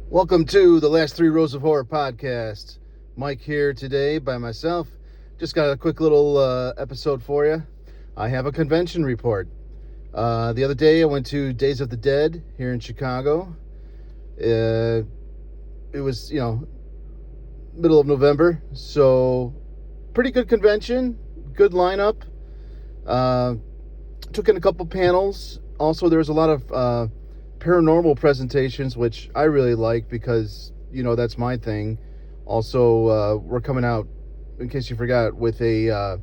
Welcome to the Last Three Rows of Horror podcast. Mike here today by myself. Just got a quick little episode for you. I have a convention report. The other day I went to Days of the Dead here in Chicago. It was, middle of November, so pretty good convention, good lineup. Took in a couple panels. Also, there was a lot of paranormal presentations, which I really like because, that's my thing. Also, we're coming out, in case you forgot, with a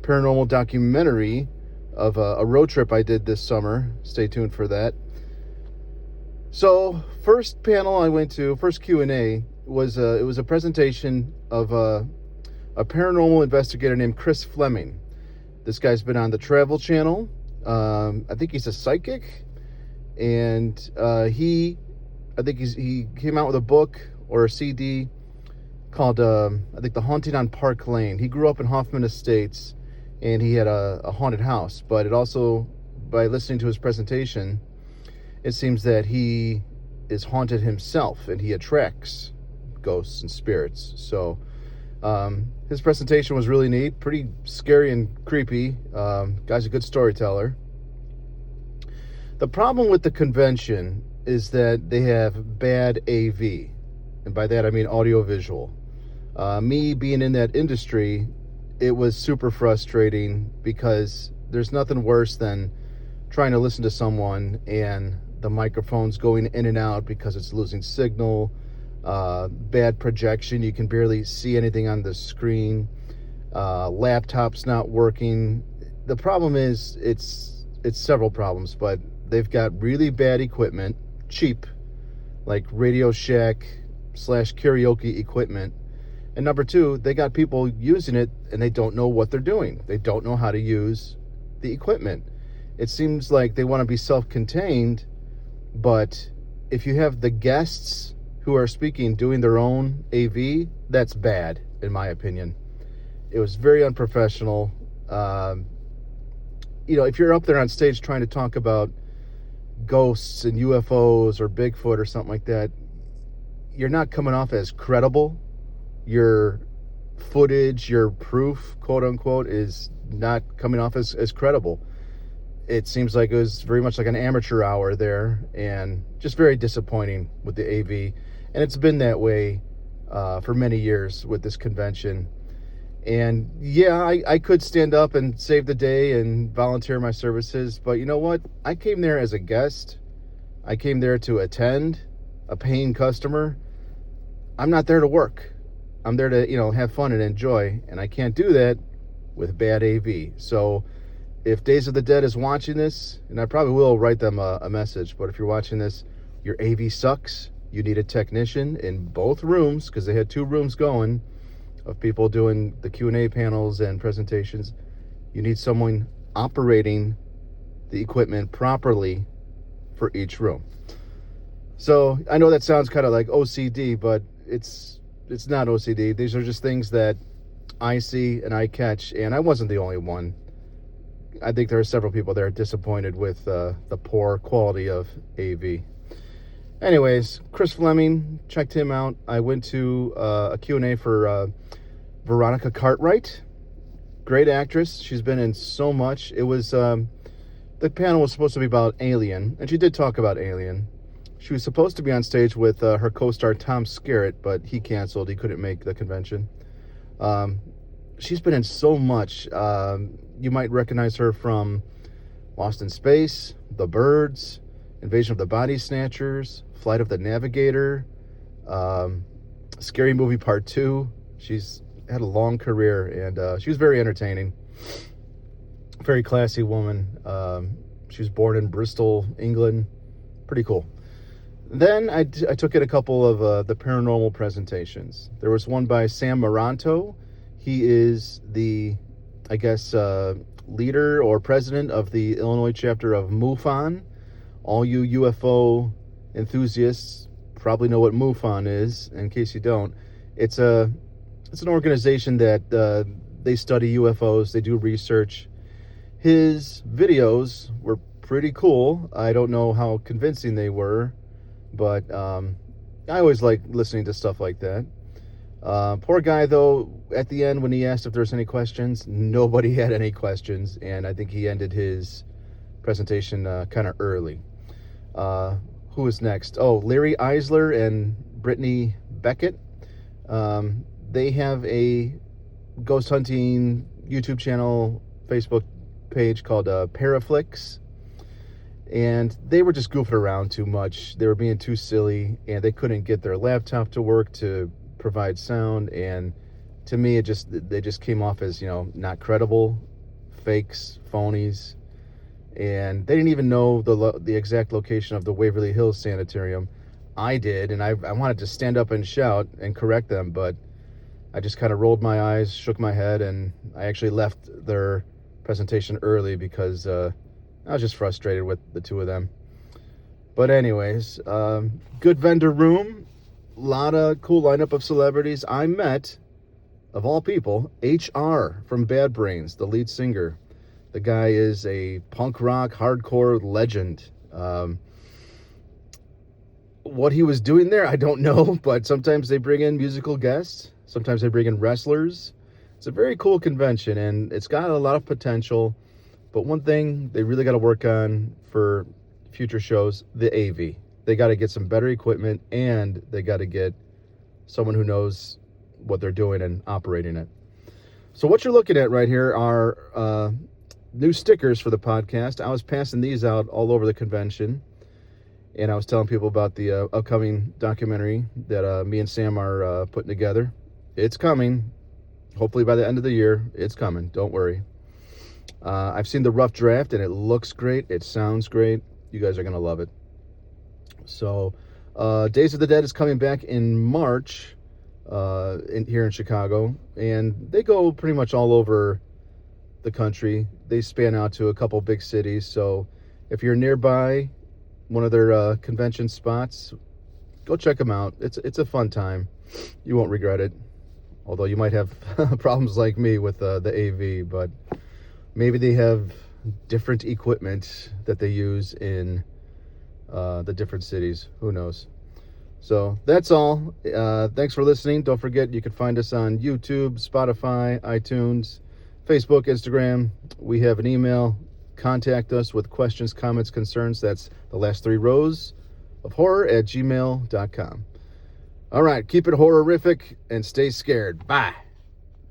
paranormal documentary of a road trip I did this summer. Stay tuned for that. So, first panel I went to, first Q&A, was it was a presentation of a paranormal investigator named Chris Fleming. This guy's been on the Travel Channel. I think he's a psychic. And he came out with a book or a CD called, I think, The Haunting on Park Lane. He grew up in Hoffman Estates, and he had a haunted house. But it also, by listening to his presentation, it seems that he is haunted himself, and he attracts ghosts and spirits. So his presentation was really neat, pretty scary and creepy. Guy's a good storyteller. The problem with the convention is that they have bad AV. And by that I mean audio-visual. Me being in that industry, it was super frustrating because there's nothing worse than trying to listen to someone and the microphone's going in and out because it's losing signal, bad projection, you can barely see anything on the screen, laptop's not working. The problem is, it's several problems, but they've got really bad equipment, cheap, like Radio Shack / karaoke equipment. And number two, they got people using it and they don't know what they're doing. They don't know how to use the equipment. It seems like they want to be self-contained, but if you have the guests who are speaking doing their own AV, that's bad, in my opinion. It was very unprofessional. If you're up there on stage trying to talk about ghosts and UFOs or Bigfoot or something like that, you're not coming off as credible. Your footage, your proof, quote unquote, is not coming off as credible. It seems like it was very much like an amateur hour there, and just very disappointing with the AV. And it's been that way for many years with this convention. And yeah, I could stand up and save the day and volunteer my services, but you know what? I came there as a guest. I came there to attend, a paying customer. I'm not there to work. I'm there to, have fun and enjoy, and I can't do that with bad AV. So if Days of the Dead is watching this, and I probably will write them a message, but if you're watching this, your AV sucks. You need a technician in both rooms, because they had 2 rooms going of people doing the Q&A panels and presentations. You need someone operating the equipment properly for each room. So I know that sounds kind of like OCD, but it's not OCD. These are just things that I see and I catch, and I wasn't the only one. I think there are several people that are disappointed with the poor quality of AV. Anyways, Chris Fleming, checked him out. I went to a Q&A for Veronica Cartwright. Great actress. She's been in so much. It was, the panel was supposed to be about Alien, and she did talk about Alien. She was supposed to be on stage with her co-star Tom Skerritt, but he canceled. He couldn't make the convention. She's been in so much. You might recognize her from Lost in Space, The Birds, Invasion of the Body Snatchers, Flight of the Navigator, Scary Movie Part 2. She's had a long career, and she was very entertaining. Very classy woman. She was born in Bristol, England. Pretty cool. Then I took in a couple of the paranormal presentations. There was one by Sam Maranto. He is the, leader or president of the Illinois chapter of MUFON. All you UFO enthusiasts probably know what MUFON is. In case you don't, it's an organization that they study UFOs. They do research. His videos were pretty cool. I don't know how convincing they were, but I always like listening to stuff like that. Poor guy, though, at the end when he asked if there's any questions, nobody had any questions, and I think he ended his presentation kind of early. Who is next? Oh, Larry Eisler and Brittany Beckett. They have a ghost hunting YouTube channel, Facebook page called Paraflix. And they were just goofing around too much. They were being too silly, and they couldn't get their laptop to work to provide sound. And to me, they just came off as, not credible, fakes, phonies. And they didn't even know the exact location of the Waverly Hills Sanitarium. I did, and I wanted to stand up and shout and correct them, but I just kind of rolled my eyes, shook my head, and I actually left their presentation early because I was just frustrated with the two of them. But anyways, good vendor room. A lot of cool lineup of celebrities. I met, of all people, HR from Bad Brains, the lead singer. The guy is a punk rock, hardcore legend. What he was doing there, I don't know, but sometimes they bring in musical guests. Sometimes they bring in wrestlers. It's a very cool convention, and it's got a lot of potential. But one thing they really got to work on for future shows, the AV. They got to get some better equipment, and they got to get someone who knows what they're doing and operating it. So what you're looking at right here are new stickers for the podcast. I was passing these out all over the convention, and I was telling people about the upcoming documentary that me and Sam are putting together. It's coming. Hopefully by the end of the year, it's coming. Don't worry. I've seen the rough draft, and it looks great. It sounds great. You guys are going to love it. So, Days of the Dead is coming back in March here in Chicago, and they go pretty much all over the country. They span out to a couple big cities, so if you're nearby one of their convention spots, go check them out. It's a fun time. You won't regret it, although you might have problems like me with the AV, but maybe they have different equipment that they use in the different cities. Who knows? So that's all. Thanks for listening. Don't forget, you can find us on YouTube, Spotify, iTunes, Facebook, Instagram. We have an email. Contact us with questions, comments, concerns. That's the last 3 rows of horror@gmail.com. All right, keep it horrific and stay scared. Bye.